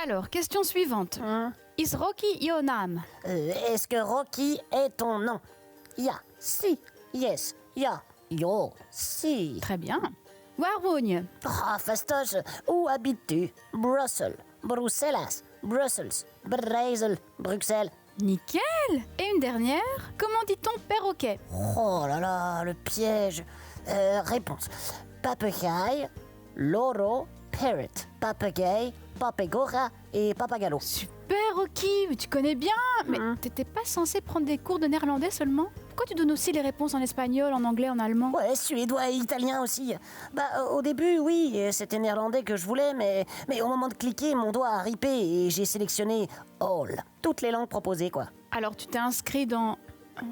Alors, question suivante. Is Rocky your name? Est-ce que Rocky est ton nom? Ya, si, yes, ya, yo, si. Très bien. Warwogne. Ah, fastoche, où habites-tu? Bruxelles, Bruxelles, Brussels, Brésil, Bruxelles. Nickel. Et une dernière. Comment dit-on perroquet? Oh là là, le piège. Réponse. Papegaille, loro, parrot. Papegaille, papegora et papagalo. Super, Rocky, mais tu connais bien. Mais t'étais pas censé prendre des cours de néerlandais seulement? Pourquoi tu donnes aussi les réponses en espagnol, en anglais, en allemand? Ouais, suédois et italien aussi. Au début, oui, c'était néerlandais que je voulais, mais au moment de cliquer, mon doigt a ripé et j'ai sélectionné all. Toutes les langues proposées, quoi. Alors, tu t'es inscrit dans... 1,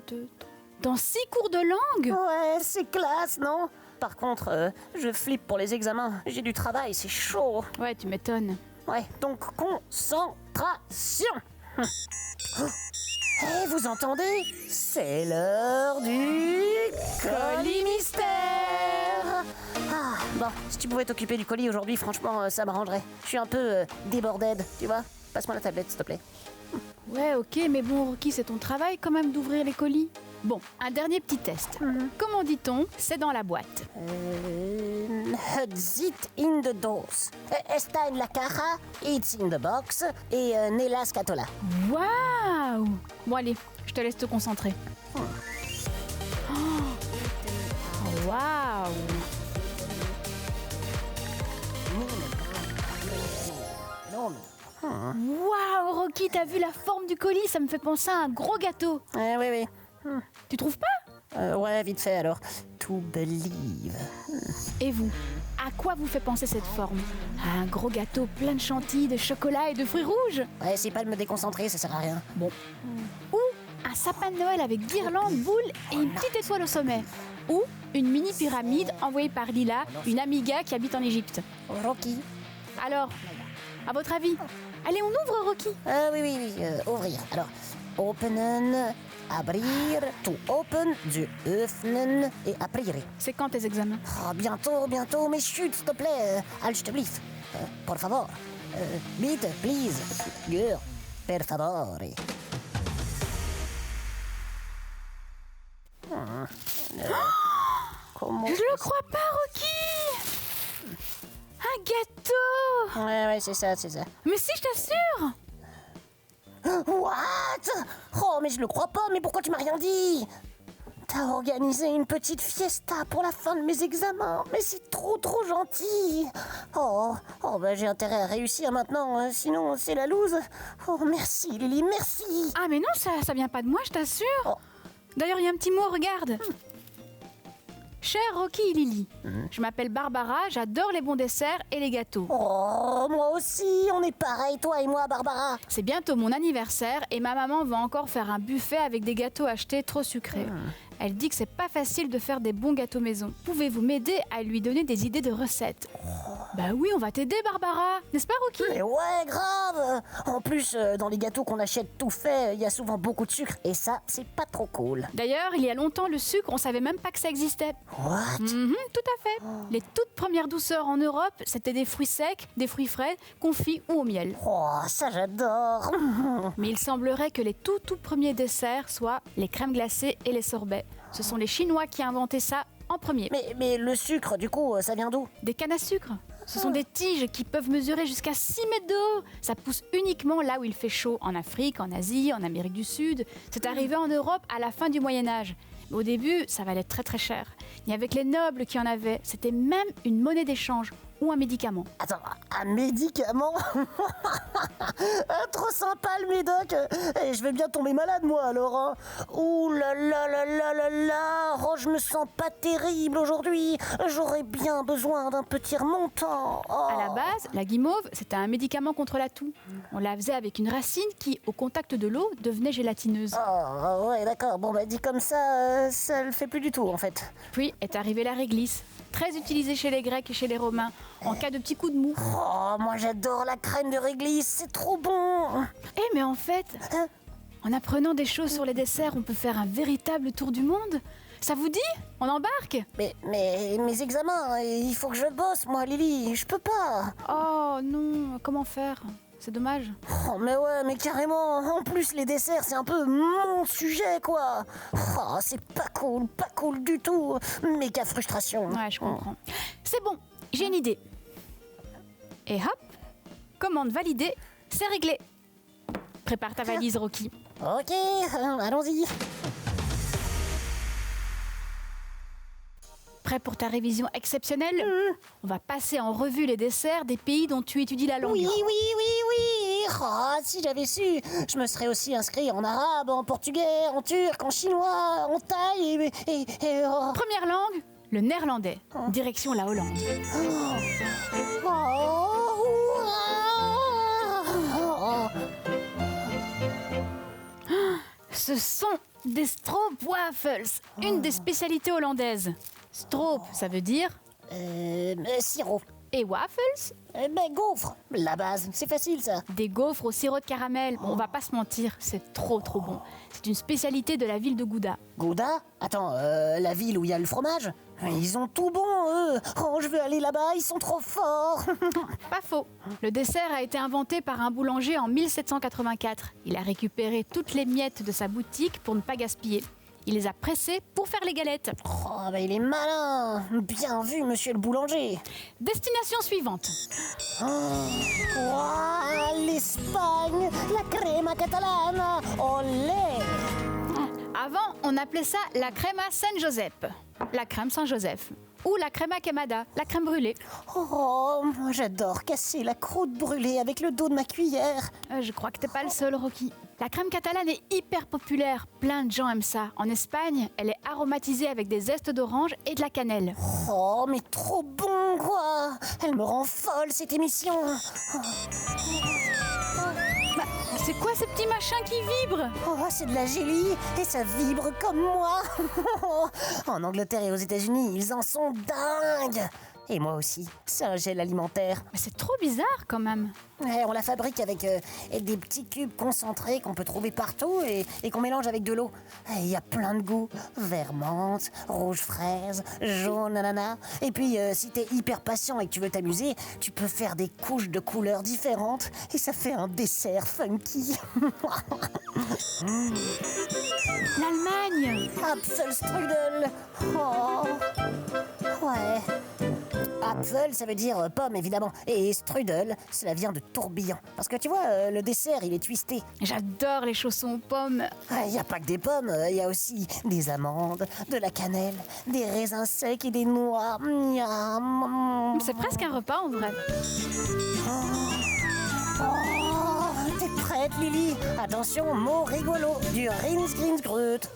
2, 3... Dans 6 cours de langue? Ouais, c'est classe, non? Par contre, je flippe pour les examens. J'ai du travail, c'est chaud. Ouais, tu m'étonnes. Ouais, donc concentration. Eh, vous entendez? C'est l'heure du colis mystère. Ah, bon, si tu pouvais t'occuper du colis aujourd'hui, franchement, ça m'arrangerait. Je suis un peu déborded, tu vois? Passe-moi la tablette, s'il te plaît. Ouais, ok, mais bon, Rocky, c'est ton travail quand même d'ouvrir les colis. Bon, un dernier petit test. Comment dit-on « c'est dans la boîte » Zit in the dose. Está en la caja, it's in the box, et nella scatola. Waouh! Bon, allez, je te laisse te concentrer. Oh, waouh! Waouh, Rocky, t'as vu la forme du colis? Ça me fait penser à un gros gâteau. Oui. Tu trouves pas? Ouais, vite fait alors. To believe. Et vous, à quoi vous fait penser cette forme? À un gros gâteau plein de chantilly, de chocolat et de fruits rouges? Ouais, c'est pas de me déconcentrer, ça sert à rien. Bon. Ou un sapin de Noël avec guirlande, boule et une petite étoile au sommet. Ou une mini pyramide envoyée par Lila, une amiga qui habite en Égypte. Rocky. Alors, à votre avis? Allez, on ouvre, Rocky. Oui, ouvrir. Alors, openen, abrir, to open, du öffnen et aprire. C'est quand tes examens? Oh, bientôt, mais chut, s'il te plaît, alsjeblieft. Por favor. Bitte, please. Gör, per favore. Comment? Je le crois pas, Rocky! Un gâteau! Ouais, c'est ça. Mais si, je t'assure! What? Oh, mais je le crois pas, mais pourquoi tu m'as rien dit? T'as organisé une petite fiesta pour la fin de mes examens, mais c'est trop gentil. Oh, j'ai intérêt à réussir maintenant, sinon c'est la loose. Oh, merci Lily, merci. Ah mais non, ça vient pas de moi, je t'assure. Oh. D'ailleurs, il y a un petit mot, regarde. Cher Rocky et Lily, je m'appelle Barbara, j'adore les bons desserts et les gâteaux. Oh, moi aussi, on est pareil, toi et moi, Barbara. C'est bientôt mon anniversaire et ma maman va encore faire un buffet avec des gâteaux achetés trop sucrés. Elle dit que c'est pas facile de faire des bons gâteaux maison. Pouvez-vous m'aider à lui donner des idées de recettes? Bah oui, on va t'aider, Barbara. N'est-ce pas, Rocky? Mais ouais, grave. En plus, dans les gâteaux qu'on achète tout fait, il y a souvent beaucoup de sucre. Et ça, c'est pas trop cool. D'ailleurs, il y a longtemps, le sucre, on savait même pas que ça existait. What? Tout à fait. Les toutes premières douceurs en Europe, c'était des fruits secs, des fruits frais, confits ou au miel. Oh, ça j'adore. Mais il semblerait que les tout premiers desserts soient les crèmes glacées et les sorbets. Ce sont les Chinois qui ont inventé ça en premier. Mais le sucre, du coup, ça vient d'où? Des cannes à sucre. Ce sont des tiges qui peuvent mesurer jusqu'à 6 mètres de haut. Ça pousse uniquement là où il fait chaud, en Afrique, en Asie, en Amérique du Sud. C'est arrivé en Europe à la fin du Moyen-Âge. Mais au début, ça valait très cher. Il n'y avait que les nobles qui en avaient. C'était même une monnaie d'échange ou un médicament. Attends, un médicament? Trop sympa le médoc. Je vais bien tomber malade moi alors. Hein. Ouh là. Oh, je me sens pas terrible aujourd'hui. J'aurais bien besoin d'un petit remontant. Oh. À la base, la guimauve, c'était un médicament contre la toux. On la faisait avec une racine qui, au contact de l'eau, devenait gélatineuse. Oh, ouais, d'accord. Bon, dit comme ça, ça le fait plus du tout en fait. Puis est arrivée la réglisse. Très utilisée chez les Grecs et chez les Romains, en cas de petits coups de mou. Oh, moi j'adore la crème de réglisse, c'est trop bon. Mais en fait, en apprenant des choses sur les desserts, on peut faire un véritable tour du monde. Ça vous dit? On embarque? Mais mes examens, il faut que je bosse, moi, Lily, je peux pas. Oh non, comment faire? C'est dommage. Oh, mais ouais, mais carrément. En plus, les desserts, c'est un peu mon sujet, quoi. Oh, c'est pas cool du tout. Méga frustration. Ouais, je comprends. C'est bon, j'ai une idée. Et hop, commande validée, c'est réglé. Prépare ta valise, Rocky. Ok, allons-y. Prêt pour ta révision exceptionnelle? On va passer en revue les desserts des pays dont tu étudies la langue. Oui. Oh, si j'avais su, je me serais aussi inscrit en arabe, en portugais, en turc, en chinois, en thaï oh. Première langue, le néerlandais. Direction la Hollande. Ce sont des stroopwafels, une des spécialités hollandaises. Stroop, ça veut dire... Sirop. Et waffles? Gaufre, la base, c'est facile ça. Des gaufres au sirop de caramel. Bon, on va pas se mentir, c'est trop bon. C'est une spécialité de la ville de Gouda. Gouda? Attends, la ville où il y a le fromage? Ils ont tout bon, eux. Oh, je veux aller là-bas, ils sont trop forts. Pas faux. Le dessert a été inventé par un boulanger en 1784. Il a récupéré toutes les miettes de sa boutique pour ne pas gaspiller. Il les a pressées pour faire les galettes. Oh, bah il est malin. Bien vu, monsieur le boulanger. Destination suivante. Ouah, l'Espagne, la crema catalana, olé. Avant, on appelait ça la crema San Josep, la crème Saint-Joseph, ou la crema quemada, la crème brûlée. Oh, moi j'adore casser la croûte brûlée avec le dos de ma cuillère. Je crois que t'es pas le seul, Rocky. La crème catalane est hyper populaire, plein de gens aiment ça. En Espagne, elle est aromatisée avec des zestes d'orange et de la cannelle. Oh, mais trop bon, quoi. Elle me rend folle, cette émission. Bah, c'est quoi ces petits machins qui vibrent? Oh, c'est de la gélie et ça vibre comme moi. En Angleterre et aux États-Unis, ils en sont dingues. Et moi aussi, c'est un gel alimentaire. Mais c'est trop bizarre quand même. Ouais, on la fabrique avec des petits cubes concentrés qu'on peut trouver partout et qu'on mélange avec de l'eau. Il y a plein de goûts. Vert menthe, rouge fraise, jaune ananas. Et puis, si t'es hyper patient et que tu veux t'amuser, tu peux faire des couches de couleurs différentes et ça fait un dessert funky. L'Allemagne. Apfelstrudel. Oh. Ouais. Apfel, ça veut dire pomme, évidemment. Et strudel, cela vient de tourbillon. Parce que tu vois, le dessert, il est twisté. J'adore les chaussons aux pommes. Il n'y a pas que des pommes, il y a aussi des amandes, de la cannelle, des raisins secs et des noix. Miam. C'est presque un repas en vrai. Oh, t'es prête, Lily? Attention, mot rigolo, du Rinsgrinsgrut.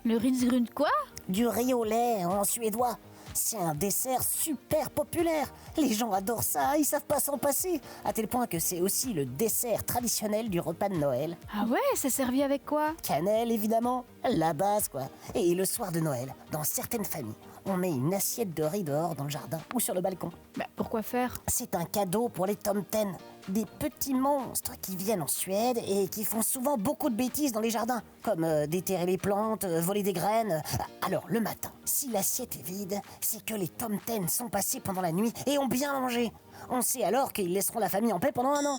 Le Rinsgrund quoi? Du riz au lait en suédois. C'est un dessert super populaire. Les gens adorent ça, ils savent pas s'en passer. À tel point que c'est aussi le dessert traditionnel du repas de Noël. Ah ouais, c'est servi avec quoi? Cannelle, évidemment. La base, quoi. Et le soir de Noël, dans certaines familles, on met une assiette de riz dehors dans le jardin ou sur le balcon. Bah, pourquoi faire? C'est un cadeau pour les tomten. Des petits monstres qui viennent en Suède et qui font souvent beaucoup de bêtises dans les jardins, comme déterrer les plantes, voler des graines. Alors, le matin, si l'assiette est vide, c'est que les tomten sont passés pendant la nuit et ont bien mangé. On sait alors qu'ils laisseront la famille en paix pendant un an.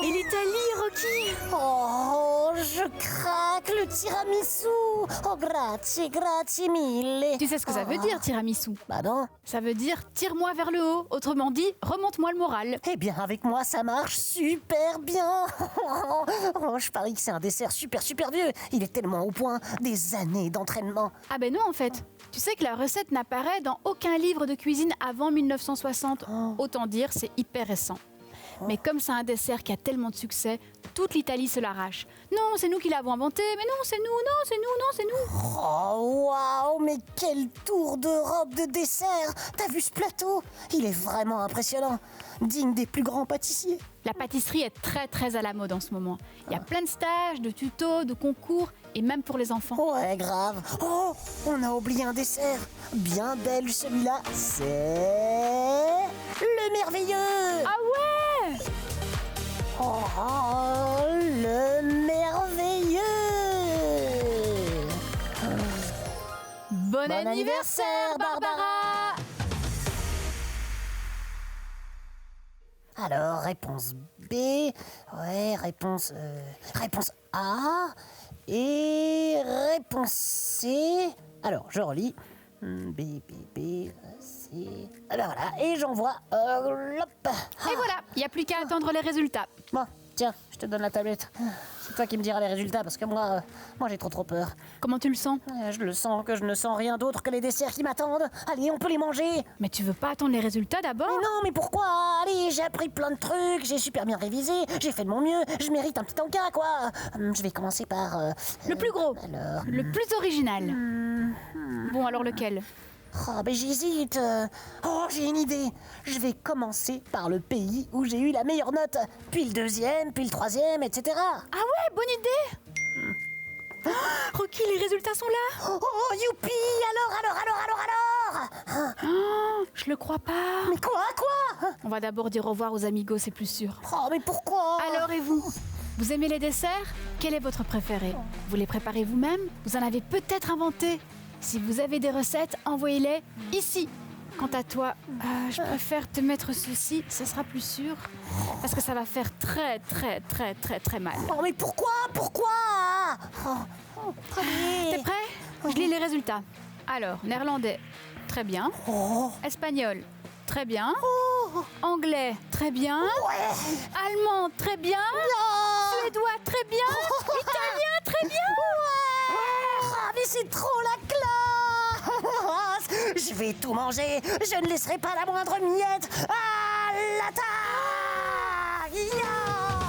Et l'Italie, Rocky? Oh, je craque, le tiramisu. Oh, grazie mille. Tu sais ce que ça veut dire, tiramisu? Bah non. Ça veut dire tire-moi vers le haut, autrement dit, remonte-moi le moral. Eh bien, avec moi, ça marche super bien. Oh, je parie que c'est un dessert super vieux. Il est tellement au point, des années d'entraînement. Ah ben non en fait. Tu sais que la recette n'apparaît dans aucun livre de cuisine avant 1960. Autant dire, c'est hyper récent. Mais comme c'est un dessert qui a tellement de succès, toute l'Italie se l'arrache. Non, c'est nous qui l'avons inventé, mais non, c'est nous, non, c'est nous, non, c'est nous. Oh, waouh, mais quel tour d'Europe de dessert. T'as vu ce plateau? Il est vraiment impressionnant. Digne des plus grands pâtissiers. La pâtisserie est très à la mode en ce moment. Il y a plein de stages, de tutos, de concours, et même pour les enfants. Ouais, grave. Oh, on a oublié un dessert. Bien belge celui-là. C'est le merveilleux. Ah ouais! Oh, le merveilleux. Bon anniversaire, Barbara! Alors, réponse B. Ouais, réponse A. Et réponse C. Alors, je relis. B, C. Alors voilà, et j'envoie. Hop. Et voilà, il n'y a plus qu'à attendre les résultats. Bon, tiens, je te donne la tablette. C'est toi qui me diras les résultats parce que moi j'ai trop peur. Comment tu le sens? Je le sens que je ne sens rien d'autre que les desserts qui m'attendent. Allez, on peut les manger. Mais tu veux pas attendre les résultats d'abord? Mais non, mais pourquoi? Allez, j'ai appris plein de trucs, j'ai super bien révisé, j'ai fait de mon mieux, je mérite un petit encas, quoi. Je vais commencer par... Le plus gros, alors... le plus original. Bon, alors lequel? Oh, mais j'hésite. Oh, j'ai une idée. Je vais commencer par le pays où j'ai eu la meilleure note, puis le deuxième, puis le troisième, etc. Ah ouais, bonne idée. Rocky, les résultats sont là. Oh, youpi! Alors Je le crois pas. Mais quoi? On va d'abord dire au revoir aux amigos, c'est plus sûr. Oh, mais pourquoi? Alors et vous? Vous aimez les desserts? Quel est votre préféré? Vous les préparez vous-même? Vous en avez peut-être inventé? Si vous avez des recettes, envoyez-les ici. Quant à toi, je préfère te mettre ceci, ce sera plus sûr. Parce que ça va faire très mal. Oh, mais pourquoi? Allez. T'es prêt? Je lis les résultats. Alors, néerlandais, très bien. Espagnol, très bien. Anglais, très bien. Allemand, très bien. Suédois, très bien. Italien, très bien. Ah, mais c'est trop la classe! Je vais tout manger, je ne laisserai pas la moindre miette. À l'attaque! Ya